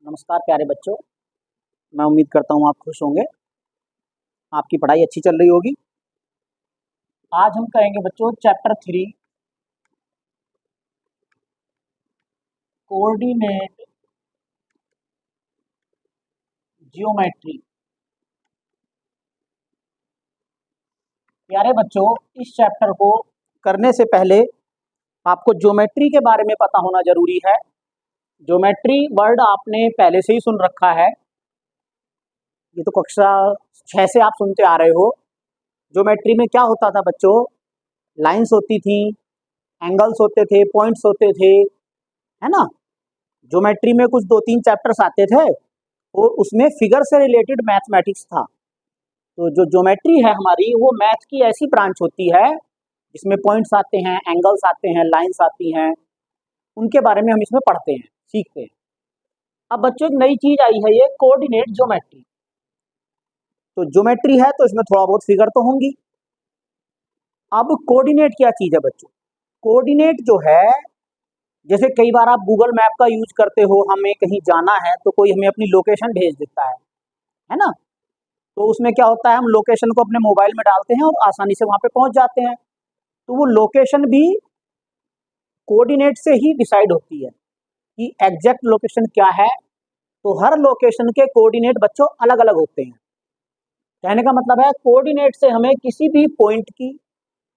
नमस्कार प्यारे बच्चों। मैं उम्मीद करता हूँ आप खुश होंगे, आपकी पढ़ाई अच्छी चल रही होगी। आज हम कहेंगे बच्चों चैप्टर 3 कोऑर्डिनेट जियोमेट्री। प्यारे बच्चों, इस चैप्टर को करने से पहले आपको ज्योमेट्री के बारे में पता होना जरूरी है। ज्योमेट्री वर्ड आपने पहले से ही सुन रखा है, ये तो कक्षा 6 से आप सुनते आ रहे हो। ज्योमेट्री में क्या होता था बच्चों? लाइंस होती थी, एंगल्स होते थे, पॉइंट्स होते थे, है ना। ज्योमेट्री में कुछ 2-3 चैप्टर्स आते थे और उसमें फिगर से रिलेटेड मैथमेटिक्स था। तो जो ज्योमेट्री है हमारी, वो मैथ की ऐसी ब्रांच होती है जिसमें पॉइंट्स आते हैं, एंगल्स आते हैं, लाइंस आती हैं, उनके बारे में हम इसमें पढ़ते हैं, सीखते हैं। अब बच्चों एक नई चीज आई है, ये कोऑर्डिनेट ज्योमेट्री। तो ज्योमेट्री है तो इसमें थोड़ा बहुत फिगर तो होंगी। अब कोऑर्डिनेट क्या चीज है बच्चों? कोऑर्डिनेट जो है, जैसे कई बार आप गूगल मैप का यूज करते हो, हमें कहीं जाना है तो कोई हमें अपनी लोकेशन भेज देता है ना। तो उसमें क्या होता है, हम लोकेशन को अपने मोबाइल में डालते हैं और आसानी से वहां पे पहुंच जाते हैं। तो वो लोकेशन भी कोऑर्डिनेट से ही डिसाइड होती है कि एग्जैक्ट लोकेशन क्या है। तो हर लोकेशन के कोऑर्डिनेट बच्चों अलग अलग होते हैं। कहने का मतलब है, कोऑर्डिनेट से हमें किसी भी पॉइंट की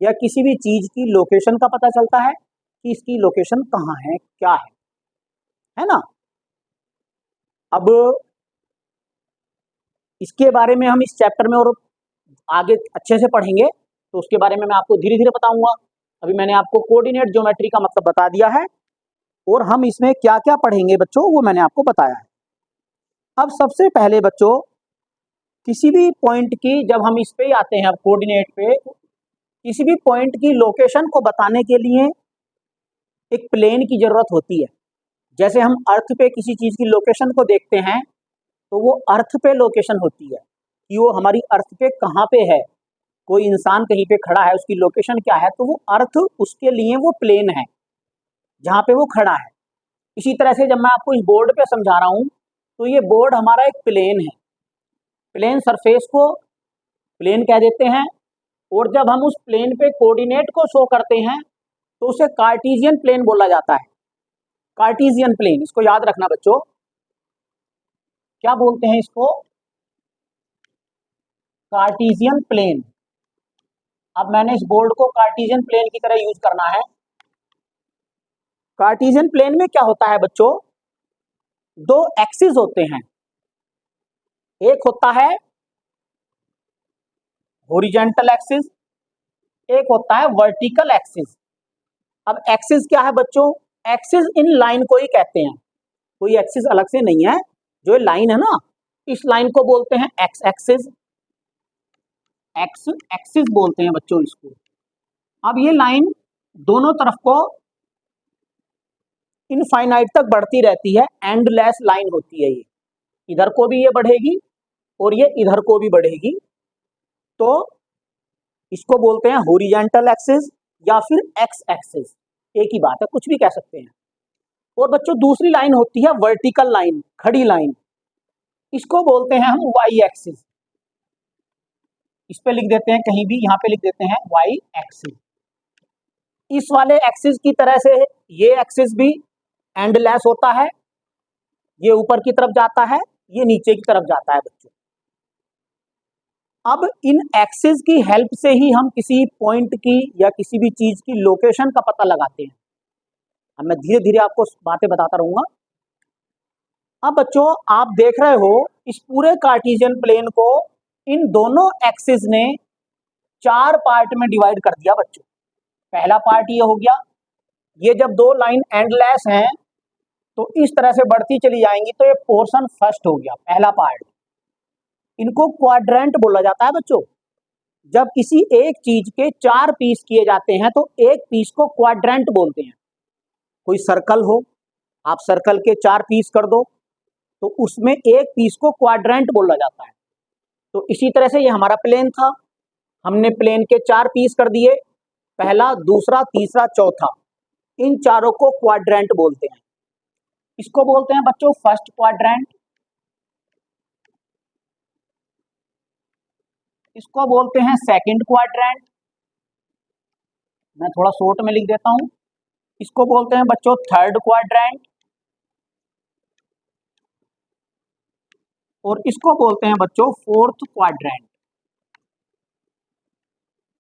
या किसी भी चीज की लोकेशन का पता चलता है कि इसकी लोकेशन कहाँ है, क्या है ना। अब इसके बारे में हम इस चैप्टर में और आगे अच्छे से पढ़ेंगे, तो उसके बारे में मैं आपको धीरे धीरे बताऊंगा। अभी मैंने आपको कोऑर्डिनेट ज्योमेट्री का मतलब बता दिया है और हम इसमें क्या क्या पढ़ेंगे बच्चों, वो मैंने आपको बताया है। अब सबसे पहले बच्चों, किसी भी पॉइंट की, जब हम इस पे आते हैं कोऑर्डिनेट पे, किसी भी पॉइंट की लोकेशन को बताने के लिए एक प्लेन की जरूरत होती है। जैसे हम अर्थ पे किसी चीज की लोकेशन को देखते हैं तो वो अर्थ पे लोकेशन होती है कि वो हमारी अर्थ पे कहाँ पे है। कोई इंसान कहीं पे खड़ा है, उसकी लोकेशन क्या है, तो वो अर्थ उसके लिए वो प्लेन है जहाँ पे वो खड़ा है। इसी तरह से जब मैं आपको इस बोर्ड पे समझा रहा हूँ, तो ये बोर्ड हमारा एक प्लेन है। प्लेन सरफेस को प्लेन कह देते हैं। और जब हम उस प्लेन पे कोऑर्डिनेट को शो करते हैं तो उसे कार्टेशियन प्लेन बोला जाता है। कार्टेशियन प्लेन, इसको याद रखना बच्चों, क्या बोलते हैं इसको? Cartesian plane. अब मैंने इस बोर्ड को कार्टेशियन प्लेन की तरह यूज करना है। कार्टेशियन प्लेन में क्या होता है बच्चों? दो एक्सिस होते हैं। एक होता है हॉरिजॉन्टल एक्सिस, एक होता है वर्टिकल एक्सिस। अब एक्सिस क्या है बच्चों? एक्सिस इन लाइन को ही कहते हैं, कोई एक्सिस अलग से नहीं है। जो लाइन है ना, इस लाइन को बोलते हैं एक्स एक्सिस। एक्स एक्सिस बोलते हैं बच्चों इसको। अब ये लाइन दोनों तरफ को इनफाइनाइट तक बढ़ती रहती है, एंडलेस लाइन होती है ये। इधर को भी ये बढ़ेगी और ये इधर को भी बढ़ेगी। तो इसको बोलते हैं हॉरिजॉन्टल एक्सिस या फिर एक्स एक्सिस, एक ही बात है, कुछ भी कह सकते हैं। और बच्चों दूसरी लाइन होती है वर्टिकल लाइन, खड़ी लाइन, इसको बोलते हैं हम वाई एक्सिस। इस पे लिख देते हैं, कहीं भी यहाँ पे लिख देते हैं वाई एक्सिस। इस वाले एक्सिस की तरह से ये एक्सिस भी एंडलेस होता है, ये ऊपर की तरफ जाता है, ये नीचे की तरफ जाता है बच्चों। अब इन एक्सिस की हेल्प से ही हम किसी पॉइंट की या किसी भी चीज की लोकेशन का पता लगाते हैं। अब मैं धीरे धीरे आपको बातें बताता रहूंगा। अब बच्चों आप देख रहे हो, इस पूरे कार्टेशियन प्लेन को इन दोनों एक्सिस ने 4 पार्ट में डिवाइड कर दिया बच्चों। पहला पार्ट ये हो गया, ये जब दो लाइन एंडलेस हैं तो इस तरह से बढ़ती चली जाएंगी, तो ये पोर्शन फर्स्ट हो गया, पहला पार्ट। इनको क्वाड्रेंट बोला जाता है बच्चों। जब किसी एक चीज के 4 पीस किए जाते हैं तो एक पीस को क्वाड्रेंट बोलते हैं। कोई सर्कल हो, आप सर्कल के 4 पीस कर दो तो उसमें एक पीस को क्वाड्रेंट बोला जाता है। तो इसी तरह से ये हमारा प्लेन था, हमने प्लेन के 4 पीस कर दिए, पहला, दूसरा, तीसरा, चौथा, इन चारों को क्वाड्रेंट बोलते हैं। इसको बोलते हैं बच्चों फर्स्ट क्वाड्रेंट, इसको बोलते हैं सेकंड क्वाड्रेंट, मैं थोड़ा शॉर्ट में लिख देता हूं, इसको बोलते हैं बच्चों थर्ड क्वाड्रेंट, और इसको बोलते हैं बच्चों फोर्थ क्वाड्रेंट।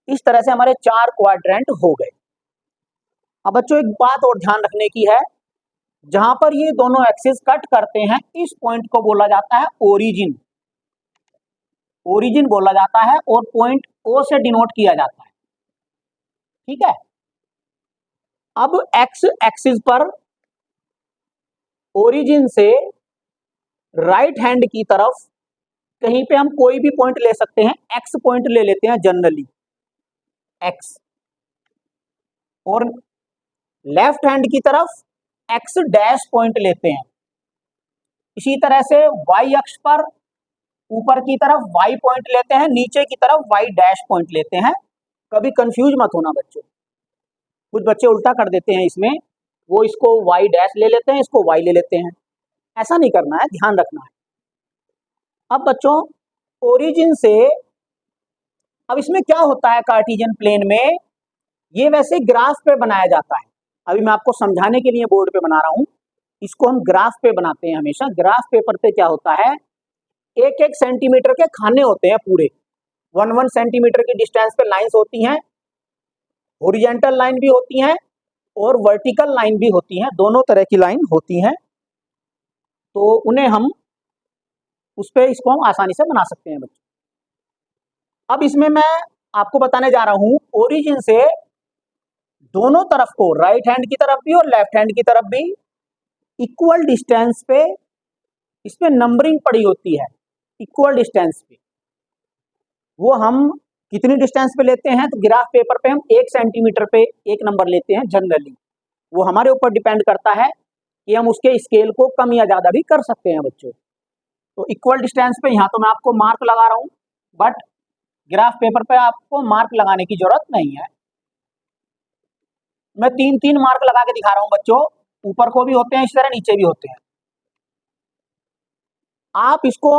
इस तरह से हमारे 4 क्वाड्रेंट हो गए। अब बच्चों एक बात और ध्यान रखने की है, जहां पर ये दोनों एक्सिस कट करते हैं इस पॉइंट को बोला जाता है ओरिजिन, ओरिजिन बोला जाता है, और पॉइंट ओ से डिनोट किया जाता है। ठीक है, अब एक्स एक्सिस पर ओरिजिन से राइट हैंड की तरफ कहीं पे हम कोई भी पॉइंट ले सकते हैं, एक्स पॉइंट ले लेते हैं जनरली, एक्स, और लेफ्ट हैंड की तरफ एक्स डैश पॉइंट लेते हैं। इसी तरह से वाई अक्ष पर ऊपर की तरफ वाई पॉइंट लेते हैं, नीचे की तरफ वाई डैश पॉइंट लेते हैं। कभी कंफ्यूज मत होना बच्चों, कुछ बच्चे उल्टा कर देते हैं इसमें, वो इसको वाई डैश ले लेते हैं, इसको वाई ले लेते हैं, ऐसा नहीं करना है, ध्यान रखना है। अब बच्चों ओरिजिन से, अब इसमें क्या होता है कार्टेशियन प्लेन में, ये वैसे ग्राफ पे बनाया जाता है, अभी मैं आपको समझाने के लिए बोर्ड पे बना रहा हूं, इसको हम ग्राफ पे बनाते हैं हमेशा। ग्राफ पेपर पे क्या होता है, एक एक सेंटीमीटर के खाने होते हैं पूरे, 1 सेंटीमीटर की डिस्टेंस पे लाइंस होती हैं, हॉरिजॉन्टल लाइन भी होती हैं और वर्टिकल लाइन भी होती हैं, दोनों तरह की लाइन होती हैं, तो उन्हें हम उस पे इसको हम आसानी से बना सकते हैं बच्चों। अब इसमें मैं आपको बताने जा रहा हूं, ओरिजिन से दोनों तरफ को, राइट हैंड की तरफ भी और लेफ्ट हैंड की तरफ भी, इक्वल डिस्टेंस पे इसमें नंबरिंग पड़ी होती है, इक्वल डिस्टेंस पे। वो हम कितनी डिस्टेंस पे लेते हैं, तो ग्राफ पेपर पे हम 1 सेंटीमीटर पे एक नंबर लेते हैं जनरली, वो हमारे ऊपर डिपेंड करता है कि हम उसके स्केल को कम या ज्यादा भी कर सकते हैं बच्चों। तो इक्वल डिस्टेंस पे यहाँ तो मैं आपको मार्क लगा रहा हूँ, बट ग्राफ पेपर पे आपको मार्क लगाने की जरूरत नहीं है। मैं 3-3 मार्क लगा के दिखा रहा हूँ बच्चों, ऊपर को भी होते हैं इस तरह, नीचे भी होते हैं। आप इसको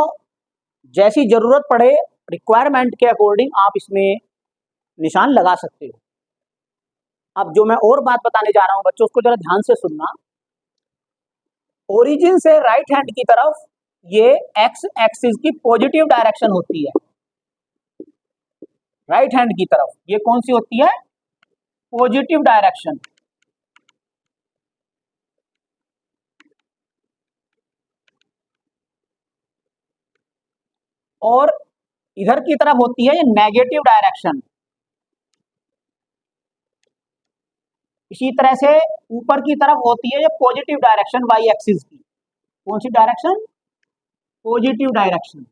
जैसी जरूरत पड़े, रिक्वायरमेंट के अकॉर्डिंग आप इसमें निशान लगा सकते हो। अब जो मैं और बात बताने जा रहा हूं बच्चों, उसको जरा ध्यान से सुनना। ओरिजिन से राइट हैंड की तरफ ये एक्स एक्सिस की पॉजिटिव डायरेक्शन होती है, राइट हैंड की तरफ ये कौन सी होती है, पॉजिटिव डायरेक्शन। और इधर की तरफ होती है ये नेगेटिव डायरेक्शन। इसी तरह से ऊपर की तरफ होती है ये पॉजिटिव डायरेक्शन वाई एक्सिस की। कौन सी डायरेक्शन, पॉजिटिव डायरेक्शन।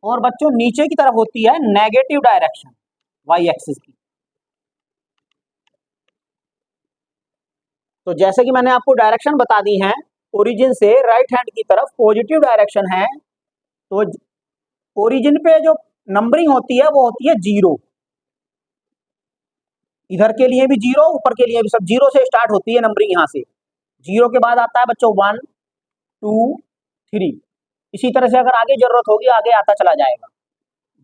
और बच्चों नीचे की तरफ होती है नेगेटिव डायरेक्शन वाई एक्सिस की। तो जैसे कि मैंने आपको डायरेक्शन बता दी है, ओरिजिन से राइट हैंड की तरफ पॉजिटिव डायरेक्शन है, तो ओरिजिन पे जो नंबरिंग होती है वो होती है 0, इधर के लिए भी 0, ऊपर के लिए भी सब 0 से स्टार्ट होती है नंबरिंग। यहाँ से 0 के बाद आता है बच्चों 1 2 3, इसी तरह से अगर आगे जरूरत होगी आगे आता चला जाएगा,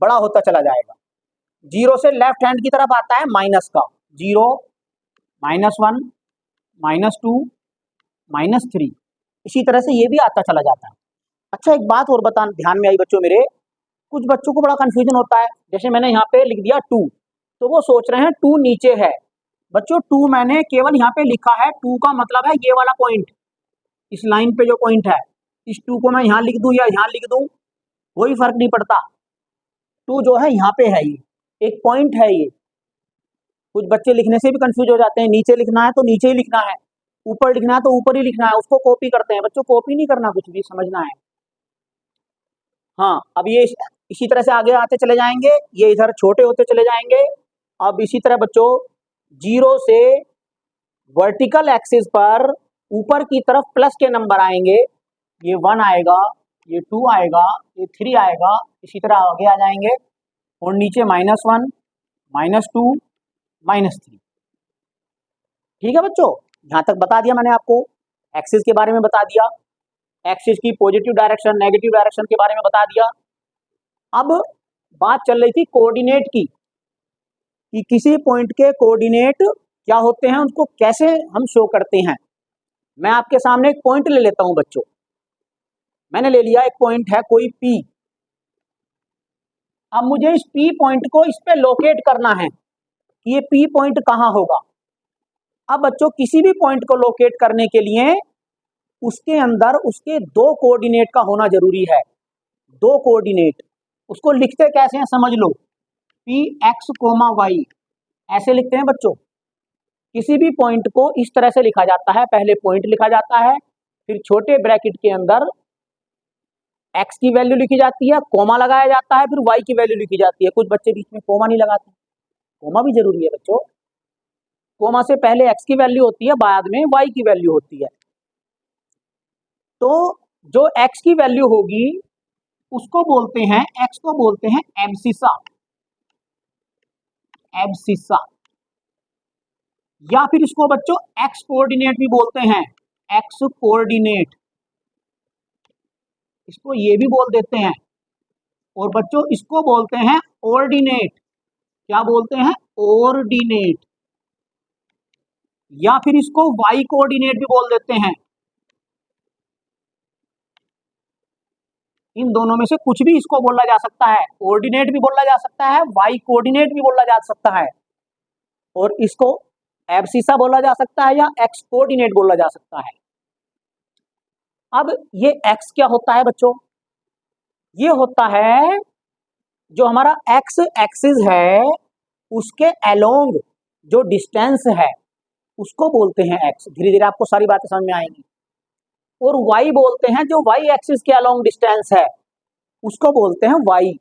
बड़ा होता चला जाएगा। 0 से लेफ्ट हैंड की तरफ आता है माइनस का, 0 -1 -2 -3, इसी तरह से ये भी आता चला जाता है। अच्छा एक बात और बता ध्यान में आई बच्चों मेरे, कुछ बच्चों को बड़ा कंफ्यूजन होता है, जैसे मैंने यहाँ पे लिख दिया 2, तो वो सोच रहे हैं 2 नीचे है। बच्चों 2 मैंने केवल यहाँ पे लिखा है, 2 का मतलब है ये वाला पॉइंट, इस लाइन पे जो पॉइंट है, इस 2 को मैं यहाँ लिख दूं या यहाँ लिख दूं कोई फर्क नहीं पड़ता। 2 जो है यहाँ पे है, ये एक पॉइंट है ये। कुछ बच्चे लिखने से भी कंफ्यूज हो जाते हैं, नीचे लिखना है तो नीचे ही लिखना है, ऊपर लिखना है तो ऊपर ही लिखना है, उसको कॉपी करते हैं। बच्चों कॉपी नहीं करना, कुछ भी समझना है। हाँ अब ये इसी तरह से आगे आते चले जाएंगे, ये इधर छोटे होते चले जाएंगे। अब इसी तरह बच्चों 0 से वर्टिकल एक्सिस पर ऊपर की तरफ प्लस के नंबर आएंगे, ये 1 आएगा, ये 2 आएगा, ये 3 आएगा, इसी तरह आगे आ जाएंगे, और नीचे -1 -2 -3। ठीक है बच्चों, यहाँ तक बता दिया मैंने आपको, एक्सिस के बारे में बता दिया, एक्सिस की पॉजिटिव डायरेक्शन नेगेटिव डायरेक्शन के बारे में बता दिया। अब बात चल रही थी कोऑर्डिनेट की, कि किसी पॉइंट के कोऑर्डिनेट क्या होते हैं, उनको कैसे हम शो करते हैं। मैं आपके सामने एक पॉइंट ले लेता हूं बच्चों, मैंने ले लिया एक पॉइंट है कोई P। अब मुझे इस P पॉइंट को इस पे लोकेट करना है कि ये P पॉइंट कहां होगा। अब बच्चों किसी भी पॉइंट को लोकेट करने के लिए उसके अंदर उसके दो कोऑर्डिनेट का होना जरूरी है। दो कोऑर्डिनेट, उसको लिखते कैसे हैं समझ लो, Px, y ऐसे लिखते हैं बच्चों। किसी भी पॉइंट को इस तरह से लिखा जाता है, पहले पॉइंट लिखा जाता है, फिर छोटे ब्रैकेट के अंदर x की वैल्यू लिखी जाती है, कोमा लगाया जाता है, फिर y की वैल्यू लिखी जाती है। कुछ बच्चे बीच में कोमा नहीं लगाते, कोमा भी जरूरी है बच्चों। कोमा से पहले x की वैल्यू होती है, बाद में y की वैल्यू होती है। तो जो x की वैल्यू होगी उसको बोलते हैं, x को बोलते हैं एब्सिसा, एब्सिसा, या फिर इसको बच्चों x कोऑर्डिनेट भी बोलते हैं, x कोऑर्डिनेट, इसको ये भी बोल देते हैं। और बच्चों इसको बोलते हैं ऑर्डिनेट, क्या बोलते हैं, ऑर्डिनेट, या फिर इसको y कोऑर्डिनेट भी बोल देते हैं। इन दोनों में से कुछ भी इसको बोला जा सकता है, ऑर्डिनेट भी बोला जा सकता है, y कोऑर्डिनेट भी बोला जा सकता है, और इसको एब्सिसा बोला जा सकता है या x कोऑर्डिनेट बोला जा सकता है। अब ये x क्या होता है बच्चों, ये होता है जो हमारा x एक्सिस है उसके अलोंग जो डिस्टेंस है उसको बोलते हैं x। धीरे धीरे आपको सारी बातें समझ में आएंगी। और y बोलते हैं जो y एक्सिस के अलोंग डिस्टेंस है उसको बोलते हैं y।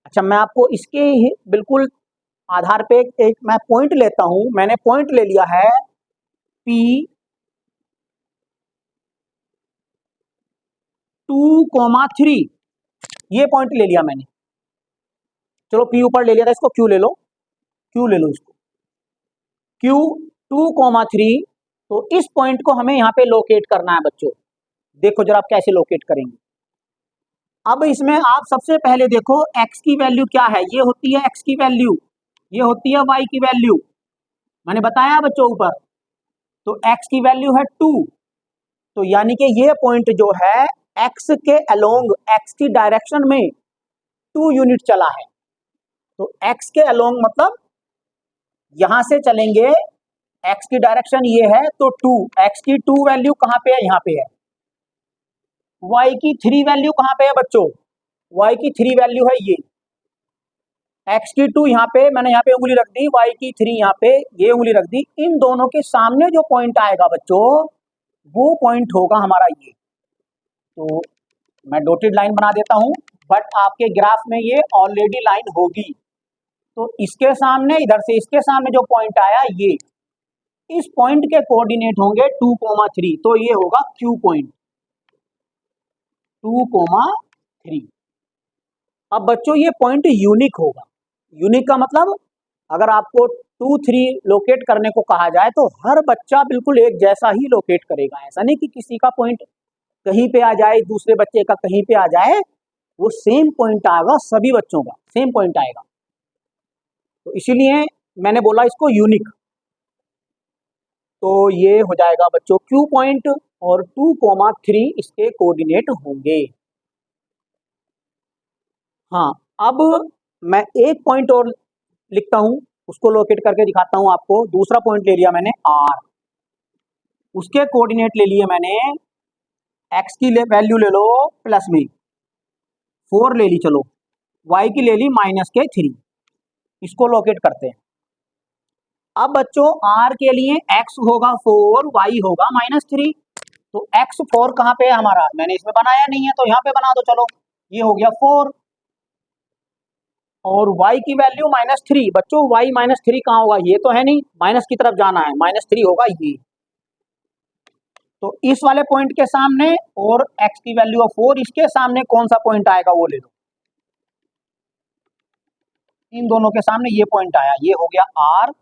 अच्छा, मैं आपको इसके ही बिल्कुल आधार पे एक मैं पॉइंट लेता हूं। मैंने पॉइंट ले लिया है P 2,3, ये पॉइंट ले लिया मैंने। चलो P ऊपर ले लिया था, इसको Q ले लो, Q ले लो इसको, Q 2,3। तो इस पॉइंट को हमें यहाँ पे लोकेट करना है बच्चों। देखो जरा आप कैसे लोकेट करेंगे। अब इसमें आप सबसे पहले देखो x की वैल्यू क्या है, ये होती है x की वैल्यू, ये होती है y की वैल्यू, मैंने बताया बच्चों ऊपर। तो x की वैल्यू है 2, तो यानी कि ये पॉइंट जो है x के अलोंग, x की डायरेक्शन में 2 यूनिट चला है। तो x के अलोंग मतलब यहां से चलेंगे, x की डायरेक्शन ये है, तो 2, x की 2 वैल्यू कहां पे है, यहां पे है। y की 3 वैल्यू कहां पे है बच्चों, y की 3 वैल्यू है ये, x की 2 यहाँ पे, मैंने यहाँ पे उंगली रख दी, y की 3 यहाँ पे ये उंगली रख दी। इन दोनों के सामने जो पॉइंट आएगा बच्चों वो पॉइंट होगा हमारा ये। तो मैं डॉटेड लाइन बना देता हूं, बट आपके ग्राफ में ये ऑलरेडी लाइन होगी। तो इसके सामने, इधर से इसके सामने जो पॉइंट आया ये, इस पॉइंट के कोऑर्डिनेट होंगे 2,3, तो ये होगा Q पॉइंट 2,3। अब बच्चों ये पॉइंट यूनिक होगा। यूनिक का मतलब अगर आपको 2,3 लोकेट करने को कहा जाए तो हर बच्चा बिल्कुल एक जैसा ही लोकेट करेगा। ऐसा नहीं कि किसी का पॉइंट कहीं पे आ जाए, दूसरे बच्चे का कहीं पे आ जाए, वो सेम पॉइंट आएगा, सभी बच्चों का सेम पॉइंट आएगा। तो इसीलिए मैंने बोला इसको यूनिक। तो ये हो जाएगा बच्चों Q पॉइंट, और 2,3 इसके कोऑर्डिनेट होंगे। हाँ, अब मैं एक पॉइंट और लिखता हूं, उसको लोकेट करके दिखाता हूं आपको। दूसरा पॉइंट ले लिया मैंने R, उसके कोऑर्डिनेट ले लिए मैंने, x की वैल्यू ले लो प्लस में 4 ले ली, चलो y की ले ली -3, इसको लोकेट करते हैं। अब बच्चों R के लिए x होगा 4, y होगा -3। तो x 4 कहां पे है हमारा, मैंने इसमें बनाया नहीं है तो यहां पे बना दो, चलो ये हो गया 4, और y की वैल्यू -3। बच्चों y -3 कहां होगा, ये तो है नहीं, माइनस की तरफ जाना है, -3 होगा ये। तो इस वाले पॉइंट के सामने और x की वैल्यू है 4, इसके सामने कौन सा पॉइंट आएगा वो ले लो। इन दोनों के सामने ये पॉइंट आया, ये हो गया R,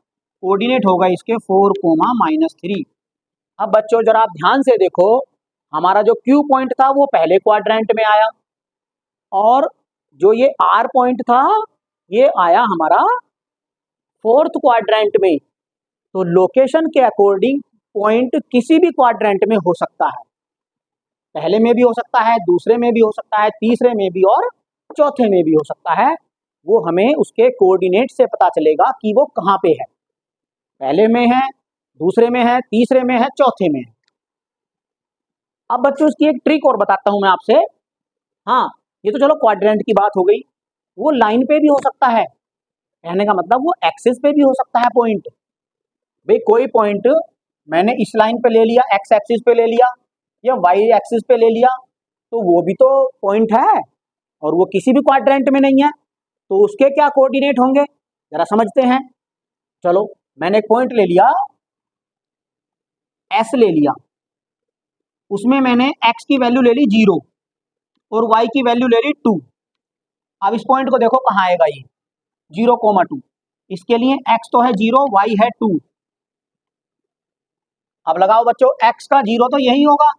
कोऑर्डिनेट होगा इसके 4, अब बच्चों जरा आप ध्यान से देखो, हमारा जो Q पॉइंट था वो पहले क्वाड्रेंट में आया, और जो ये R पॉइंट था ये आया हमारा 4th क्वाड्रेंट में। तो लोकेशन के अकॉर्डिंग पॉइंट किसी भी क्वाड्रेंट में हो सकता है, पहले में भी हो सकता है, दूसरे में भी हो सकता है, तीसरे में भी और चौथे में भी हो सकता है। वो हमें उसके कोऑर्डिनेट से पता चलेगा कि वो कहाँ पे है, पहले में है, दूसरे में है, तीसरे में है, चौथे में है। अब बच्चों इसकी एक ट्रिक और बताता हूं मैं आपसे। हाँ, ये तो चलो क्वाड्रेंट की बात हो गई, वो लाइन पे भी हो सकता है, कहने का मतलब वो एक्सिस पे भी हो सकता है पॉइंट। भाई कोई पॉइंट मैंने इस लाइन पे ले लिया, एक्स एक्सिस पे ले लिया या वाई एक्सिस पे ले लिया, तो वो भी तो पॉइंट है और वो किसी भी क्वाड्रेंट में नहीं है, तो उसके क्या कोऑर्डिनेट होंगे जरा समझते हैं। चलो मैंने एक पॉइंट ले लिया, एस ले लिया, उसमें मैंने एक्स की वैल्यू ले ली 0 और वाई की वैल्यू ले ली 2। अब इस पॉइंट को देखो कहाँ आएगा ये 0,2, इसके लिए एक्स तो है 0, वाई है 2। अब लगाओ बच्चों, एक्स का 0 तो यही होगा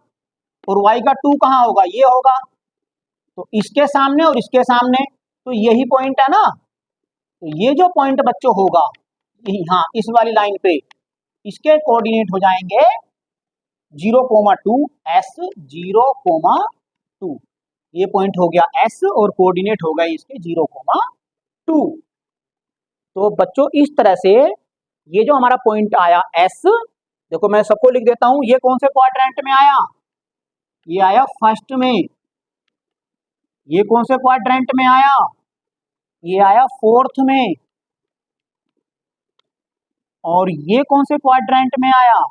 और वाई का 2 कहाँ होगा, ये होगा, तो इसके सामने और इसके सामने तो यही पॉइंट है ना। तो ये जो पॉइंट बच्चों होगा हाँ इस वाली लाइन पे, इसके कोऑर्डिनेट हो जाएंगे 0,2 एस 0,2, ये पॉइंट हो गया एस और कोऑर्डिनेट हो गए इसके 0,2। तो बच्चों इस तरह से ये जो हमारा पॉइंट आया एस, देखो मैं सबको लिख देता हूं, ये कौन से क्वाड्रेंट में आया, ये आया फर्स्ट में। ये कौन से क्वाड्रेंट में आया, ये आया 4th में। और ये कौन से क्वाड्रेंट में आया,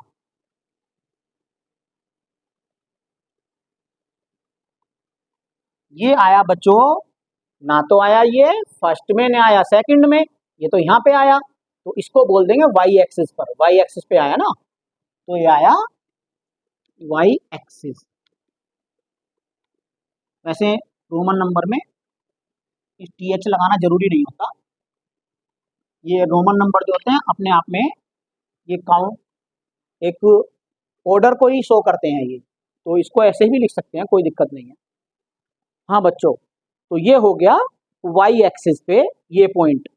ये आया बच्चों, ना तो आया ये फर्स्ट में, ना आया सेकंड में, ये तो यहाँ पे आया, तो इसको बोल देंगे वाई एक्सिस पर, वाई एक्सिस पे आया ना, तो ये आया वाई एक्सिस। वैसे रोमन नंबर में इस टीएच लगाना जरूरी नहीं होता, ये रोमन नंबर जो होते हैं अपने आप में ये काउंट एक ऑर्डर को ही शो करते हैं ये, तो इसको ऐसे भी लिख सकते हैं, कोई दिक्कत नहीं है। हाँ बच्चों, तो ये हो गया वाई एक्सिस पे ये पॉइंट।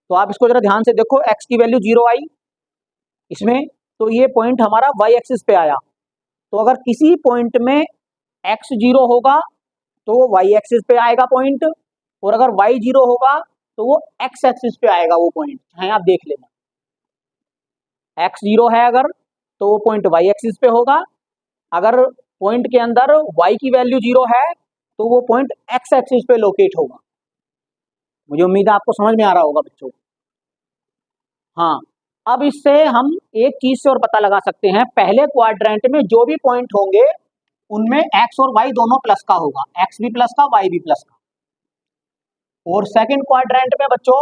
तो आप इसको जरा ध्यान से देखो, एक्स की वैल्यू 0 आई इसमें, तो ये पॉइंट हमारा वाई एक्सिस पे आया। तो अगर किसी पॉइंट में एक्स 0 होगा तो वो वाई एक्सिस पे आएगा पॉइंट, और अगर वाई 0 होगा तो वो एक्स एक्सिस पे आएगा वो पॉइंट, है आप देख लेना। एक्स 0 है अगर तो वो पॉइंट वाई एक्सिस पे होगा, अगर पॉइंट के अंदर वाई की वैल्यू 0 है तो वो पॉइंट एक्स एक्सिस पे लोकेट होगा। मुझे उम्मीद है आपको समझ में आ रहा होगा बच्चों। हाँ, अब इससे हम एक चीज से और पता लगा सकते हैं, पहले क्वाड्रेंट में जो भी पॉइंट होंगे उनमें एक्स और वाई दोनों प्लस का होगा, एक्स भी प्लस का, वाई भी प्लस का। और सेकंड क्वाड्रेंट में बच्चों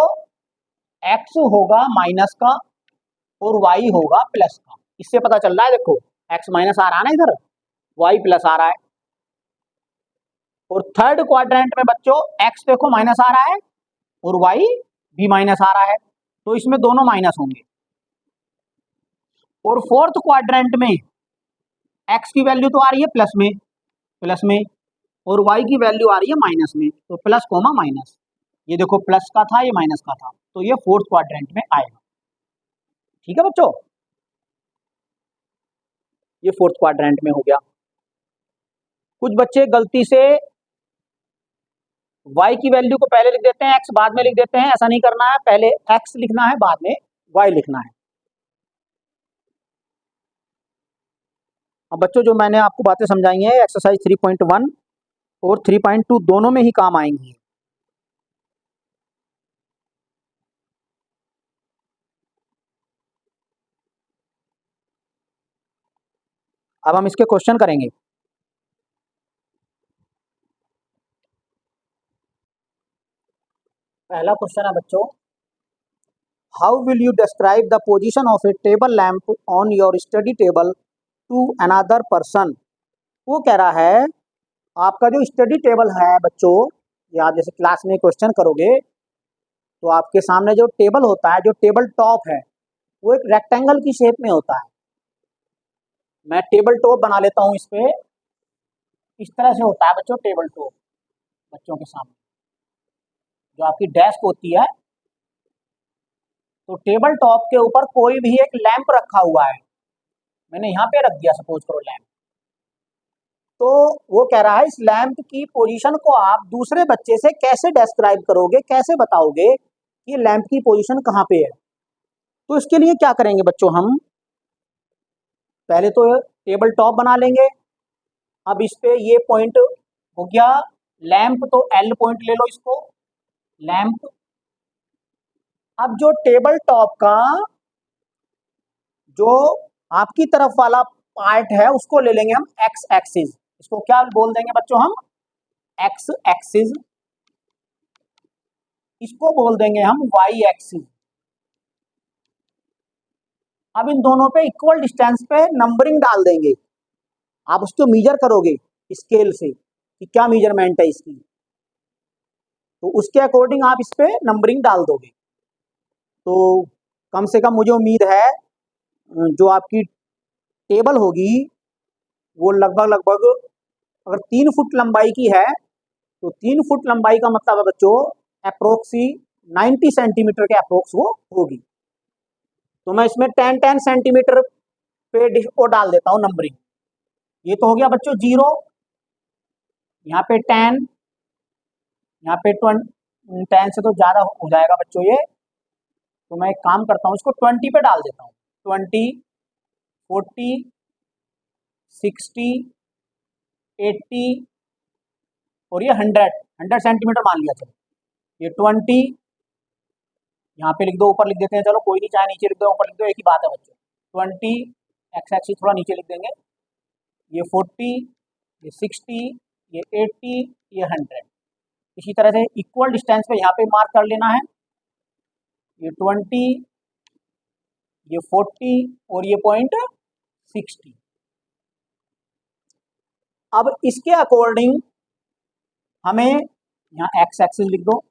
एक्स होगा माइनस का और वाई होगा प्लस का। इससे पता चल रहा है, देखो एक्स माइनस आ रहा है ना इधर, वाई प्लस आ रहा है। और थर्ड क्वाड्रेंट में बच्चों एक्स देखो माइनस आ रहा है और वाई भी माइनस आ रहा है, तो इसमें दोनों माइनस होंगे। और फोर्थ क्वाड्रेंट में एक्स की वैल्यू तो आ रही है प्लस में और वाई की वैल्यू आ रही है माइनस में, तो प्लस कोमा माइनस, ये देखो प्लस का था ये माइनस का था, तो ये फोर्थ क्वाड्रेंट में आएगा। ठीक है बच्चों, ये फोर्थ क्वाड्रेंट में हो गया। कुछ बच्चे गलती से y की वैल्यू को पहले लिख देते हैं, x बाद में लिख देते हैं, ऐसा नहीं करना है, पहले x लिखना है बाद में y लिखना है। अब बच्चों जो मैंने आपको बातें समझाई हैं एक्सरसाइज 3.1 और 3.2 दोनों में ही काम आएंगी। अब हम इसके क्वेश्चन करेंगे। पहला क्वेश्चन है बच्चों, how will you describe the position of a table lamp on your study table to another person. वो कह रहा है आपका जो स्टडी टेबल है बच्चों, या आप जैसे क्लास में क्वेश्चन करोगे तो आपके सामने जो टेबल होता है, जो टेबल टॉप है, वो एक रेक्टेंगल की शेप में होता है। मैं टेबल टॉप बना लेता हूँ इस पे, इस तरह से होता है बच्चों टेबल टॉप। बच्चों के सामने जो आपकी डेस्क होती है, तो टेबल टॉप के ऊपर कोई भी एक लैंप रखा हुआ है, मैंने यहाँ पे रख दिया सपोज करो लैंप। तो वो कह रहा है इस लैंप की पोजीशन को आप दूसरे बच्चे से कैसे डिस्क्राइब करोगे, कैसे बताओगे कि लैंप की पोजीशन कहाँ पे है। तो इसके लिए क्या करेंगे बच्चों, हम पहले तो टेबल टॉप बना लेंगे। अब इस पे ये पॉइंट हो गया लैंप, तो एल पॉइंट ले लो इसको, लैंप। अब जो टेबल टॉप का जो आपकी तरफ वाला पार्ट है उसको ले लेंगे हम एक्स एक्सिस। इसको क्या बोल देंगे बच्चों हम, एक्स एक्सिस। इसको बोल देंगे हम वाई एक्सिस। अब इन दोनों पे इक्वल डिस्टेंस पे नंबरिंग डाल देंगे। आप उसको मीजर करोगे स्केल से कि क्या मीजरमेंट है इसकी, तो उसके अकॉर्डिंग आप इस पे नंबरिंग डाल दोगे। तो कम से कम मुझे उम्मीद है जो आपकी टेबल होगी वो लगभग लगभग अगर 3 फुट लंबाई की है तो 3 फुट लंबाई का मतलब है बच्चों अप्रोक्सी 90 सेंटीमीटर के अप्रोक्स वो होगी। तो मैं इसमें 10 सेंटीमीटर पे वो डाल देता हूँ नंबरिंग। ये तो हो गया बच्चों 0, यहाँ पे 10, यहाँ पे 10 से तो ज़्यादा हो जाएगा बच्चों ये, तो मैं एक काम करता हूँ इसको 20 पे डाल देता हूँ। 20, 40, 60, 80 और ये 100 सेंटीमीटर मान लिया। चलो ये 20 यहाँ पे लिख दो, ऊपर लिख देते हैं, चलो कोई नहीं, चाहे नीचे लिख दो ऊपर लिख दो, एक ही बात है बच्चों। 20 एक्स एक्सिस थोड़ा नीचे लिख देंगे, ये 40, ये 60, ये 80, ये 100। इसी तरह से इक्वल डिस्टेंस पे यहाँ पे मार्क कर लेना है, ये 20, ये 40 और ये पॉइंट 60। अब इसके अकॉर्डिंग हमें यहाँ एक्स एक्सिस लिख दो,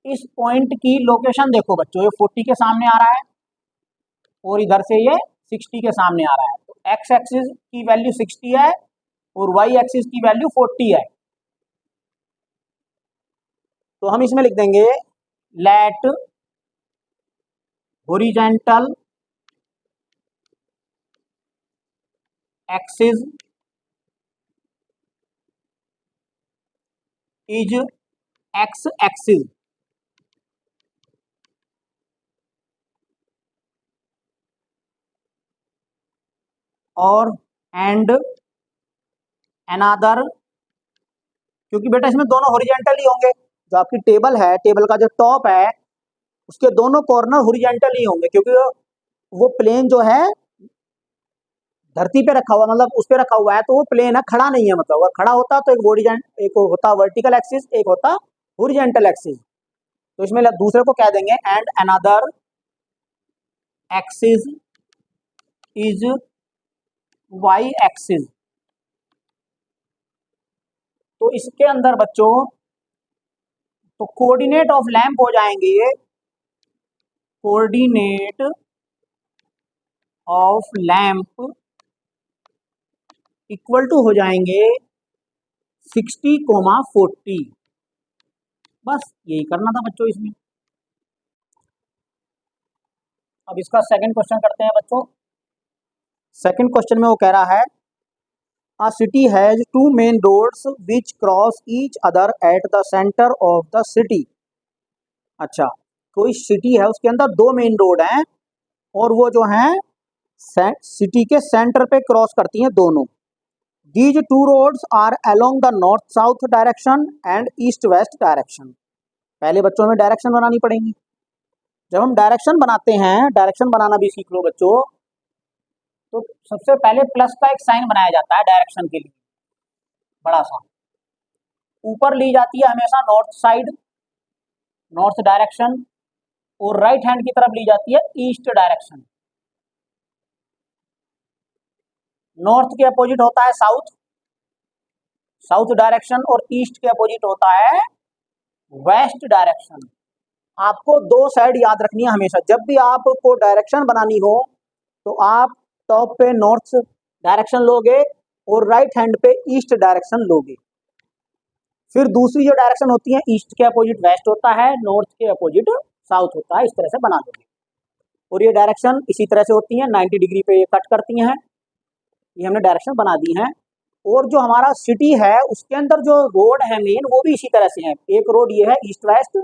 इस पॉइंट की लोकेशन देखो बच्चों, ये 40 के सामने आ रहा है और इधर से ये 60 के सामने आ रहा है। तो एक्स एक्सिस की वैल्यू 60 है और वाई एक्सिस की वैल्यू 40 है। तो हम इसमें लिख देंगे let horizontal axis is X axis और एंड अनदर, क्योंकि बेटा इसमें दोनों हॉरिजॉन्टल ही होंगे। जो आपकी टेबल है, टेबल का जो टॉप है उसके दोनों कॉर्नर हॉरिजॉन्टल ही होंगे, क्योंकि वो प्लेन जो है धरती पे रखा हुआ, मतलब उस पे रखा हुआ है, तो वो प्लेन है, खड़ा नहीं है। मतलब अगर खड़ा होता तो एक होता वर्टिकल एक्सिस, एक होता हॉरिजॉन्टल एक्सिस। तो इसमें दूसरे को कह देंगे and another axis is Y axis. तो इसके अंदर बच्चों तो कोऑर्डिनेट ऑफ लैंप हो जाएंगे, coordinate of lamp equal to हो जाएंगे 60, 40। बस यही करना था बच्चों इसमें। अब इसका सेकंड क्वेश्चन करते हैं बच्चों। सेकंड क्वेश्चन में वो कह रहा है A city has two main roads which cross each other at the center of the city। अच्छा, कोई सिटी है उसके अंदर दो मेन रोड हैं और वो जो हैं सिटी के सेंटर पे क्रॉस करती हैं दोनों। These two roads are along the north south direction and east west direction। पहले बच्चों में डायरेक्शन बनानी पड़ेगी। जब हम डायरेक्शन बनाते हैं, डायरेक्शन बनाना भी सीख लो बच्चों, तो सबसे पहले प्लस का एक साइन बनाया जाता है डायरेक्शन के लिए, बड़ा सा। ऊपर ली जाती है हमेशा नॉर्थ साइड, नॉर्थ डायरेक्शन, और राइट हैंड की तरफ ली जाती है ईस्ट डायरेक्शन। नॉर्थ के अपोजिट होता है साउथ, साउथ डायरेक्शन, और ईस्ट के अपोजिट होता है वेस्ट डायरेक्शन। आपको दो साइड याद रखनी है हमेशा। जब भी आपको डायरेक्शन बनानी हो तो आप टॉप पे नॉर्थ डायरेक्शन लोगे और राइट हैंड पे ईस्ट डायरेक्शन लोगे। फिर दूसरी जो डायरेक्शन होती है, ईस्ट के अपोजिट वेस्ट होता है, नॉर्थ के अपोजिट साउथ होता है। इस तरह से बना दोगे और ये डायरेक्शन इसी तरह से होती है, 90 डिग्री पे ये कट करती हैं। ये हमने डायरेक्शन बना दी हैं। और जो हमारा सिटी है उसके अंदर जो रोड है मेन, वो भी इसी तरह से है। एक रोड ये है ईस्ट वेस्ट,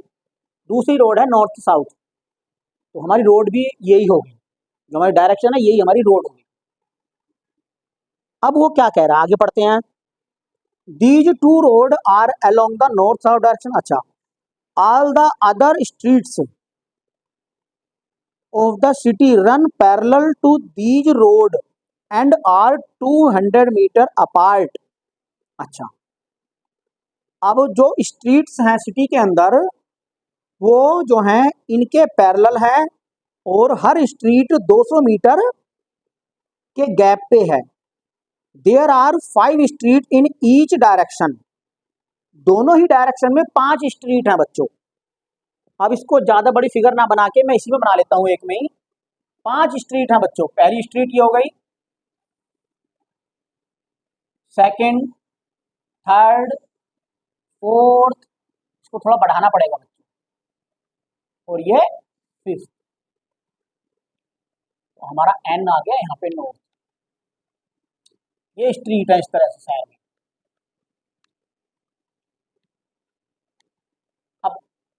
दूसरी रोड है नॉर्थ साउथ। तो हमारी रोड भी यही होगी, जो हमारी डायरेक्शन है यही हमारी रोड होगी। अब वो क्या कह रहा है, आगे पढ़ते हैं। These two road are along the north south direction. अच्छा, all the other streets of the city run parallel to these road and are 200 metre apart. अच्छा, अब जो स्ट्रीट्स हैं सिटी के अंदर वो जो हैं इनके पैरेलल है और हर स्ट्रीट 200 मीटर के गैप पे है। There are 5 street in each direction. दोनों ही डायरेक्शन में 5 स्ट्रीट हैं बच्चों। अब इसको ज्यादा बड़ी फिगर ना बना के मैं इसी में बना लेता हूं, एक में ही 5 स्ट्रीट हैं बच्चों। पहली स्ट्रीट ये हो गई, सेकंड, थर्ड, फोर्थ, इसको थोड़ा बढ़ाना पड़ेगा बच्चों, और ये फिफ्थ। तो हमारा एन आ गया यहाँ पे नॉर्थ। ये स्ट्रीट है इस तरह से शहर में। अब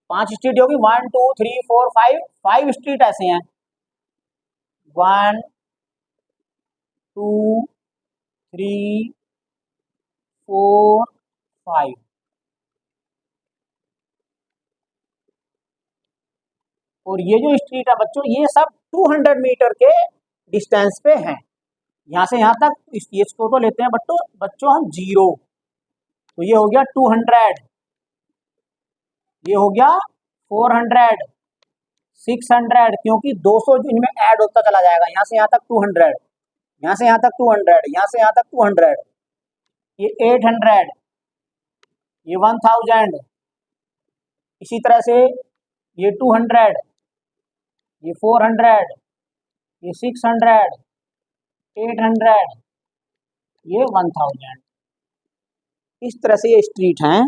5 स्ट्रीट होगी, 1 2 3 4 5, 5 स्ट्रीट ऐसे हैं, 1 2 3 4 5। और ये जो स्ट्रीट है बच्चों, ये सब 200 मीटर के डिस्टेंस पे हैं। यहाँ से यहाँ तक इसको तो लेते हैं बच्चों हम 0। तो ये हो गया 200, ये हो गया 400, 600, क्योंकि 200 इनमें ऐड होता चला जाएगा। यहाँ से यहाँ तक 200, यहाँ से यहाँ तक 200, यहाँ से यहाँ तक 200, ये 800, ये 1000, इसी तरह से ये 200, ये 400, ये 600, 800, ये 1000। इस तरह से ये स्ट्रीट हैं।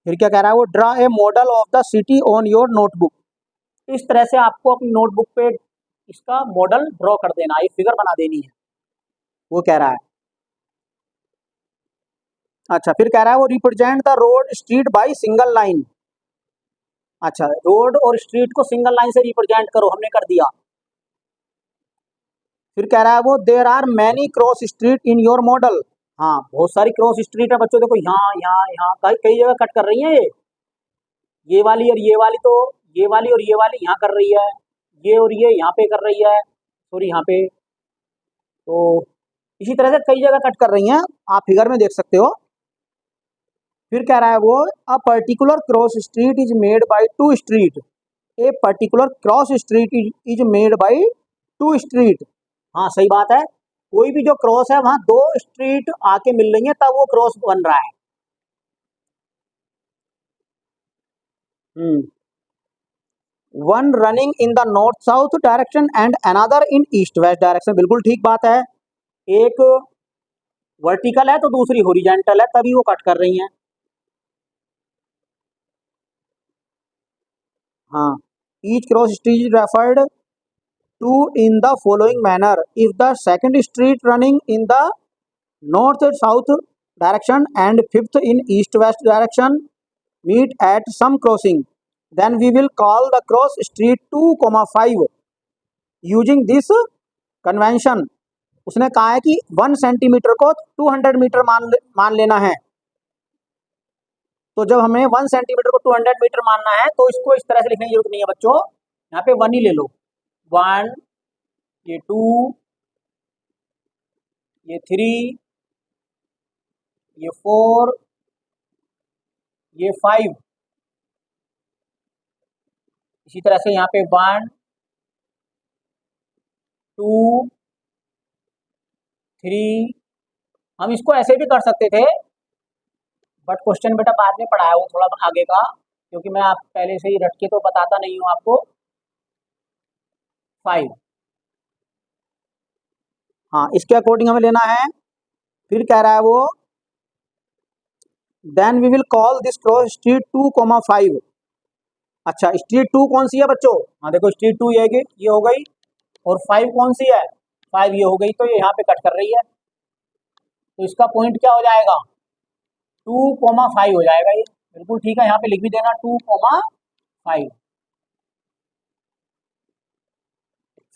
फिर क्या कह रहा है वो, draw a model of the city on your notebook. इस तरह से आपको अपनी नोटबुक पे इसका मॉडल ड्रॉ कर देना, एक फिगर बना देनी है, वो कह रहा है। अच्छा, फिर कह रहा है वो represent the road street by single line. अच्छा, रोड और स्ट्रीट को सिंगल लाइन से रिप्रेजेंट करो, हमने कर दिया। फिर कह रहा है वो, there are many cross street in your model. हाँ, बहुत सारी क्रॉस स्ट्रीट है बच्चों, देखो यहाँ यहाँ यहाँ कई कई जगह कट कर रही है। ये वाली और ये वाली, तो ये वाली और ये वाली यहाँ कर रही है, ये और ये यहाँ पे कर रही है, और यहाँ पे। तो इसी तरह से कई जगह कट कर रही हैं, आप फिगर में देख सकते हो। फिर कह रहा है वो, a particular cross street is made by 2 street. A particular cross street is made by 2 street. हाँ, सही बात है, कोई भी जो क्रॉस है वहां 2 स्ट्रीट आके मिल रही है, तब वो क्रॉस बन रहा है। One running in the north south direction and another in east west direction. बिल्कुल ठीक बात है, एक वर्टिकल है तो दूसरी हॉरिजॉन्टल है, तभी वो कट कर रही हैं। हाँ, each cross street referred to in the following manner, if the second street running in the north south direction and fifth in east west direction meet at some crossing, then we will call the cross street 2,5 using this convention. उसने कहा है कि 1 centimetre को 200 metre मान लेना है। तो जब हमें 1 सेंटीमीटर को 200 मीटर मानना है तो इसको इस तरह से लिखने की जरूरत नहीं है बच्चों, यहाँ पे 1 ही ले लो। 1, ये 2, ये 3, ये 4, ये 5। इसी तरह से यहाँ पे 1 2 3। हम इसको ऐसे भी कर सकते थे, बट क्वेश्चन बेटा बाद में पढ़ा है वो थोड़ा आगे का। क्योंकि मैं आप पहले से ही रट के तो बताता नहीं हूँ आपको। 5, हाँ इसके अकॉर्डिंग हमें लेना है। फिर कह रहा है वो then we will call this cross street 2,5। अच्छा स्ट्रीट 2 कौन सी है बच्चों? हाँ देखो स्ट्रीट 2 ये हो गई, और 5 कौन सी है? 5 ये हो गई, तो ये यहाँ पे कट कर रही है, तो इसका पॉइंट क्या हो जाएगा? 2,5 हो जाएगा ये। बिल्कुल ठीक है, यहाँ पे लिख भी देना 2,5।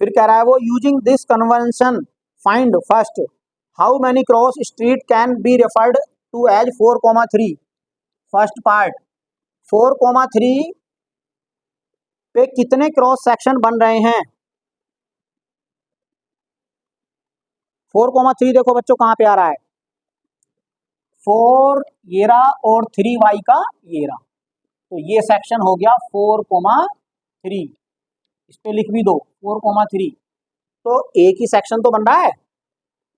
फिर कह रहा है वो using this convention find first how many cross street can be referred to as 4,3। First part 4,3 पे कितने क्रॉस सेक्शन बन रहे हैं? 4,3 देखो बच्चों कहाँ पे आ रहा है? 4 ये रहा और 3y का ये रहा, तो ये सेक्शन हो गया 4,3। इस पे लिख भी दो 4,3। तो एक ही सेक्शन तो बन रहा है,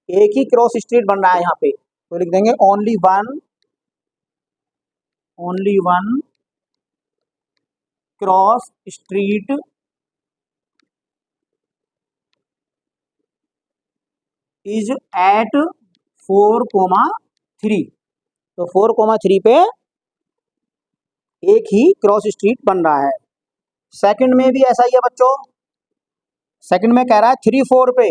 एक ही क्रॉस स्ट्रीट बन रहा है यहाँ पे, तो लिख देंगे only one cross street is at 4,3। तो 4,3 पे एक ही क्रॉस स्ट्रीट बन रहा है। सेकंड में भी ऐसा ही है बच्चों। सेकंड में कह रहा है 3,4 पे,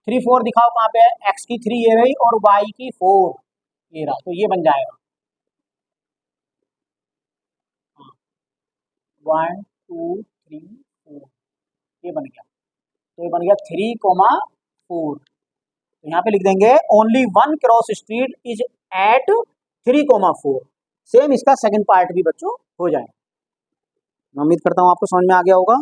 3,4 दिखाओ कहाँ पे है? x की 3 ये रही और y की 4 ये रहा, तो ये बन जाएगा 1 2 3 4, ये बन गया। तो ये बन गया 3,4। तो यहाँ पे लिख देंगे only one cross street is at 3,4। Same इसका सेकंड पार्ट भी बच्चों हो जाए। मैं उम्मीद करता हूँ आपको समझ में आ गया होगा।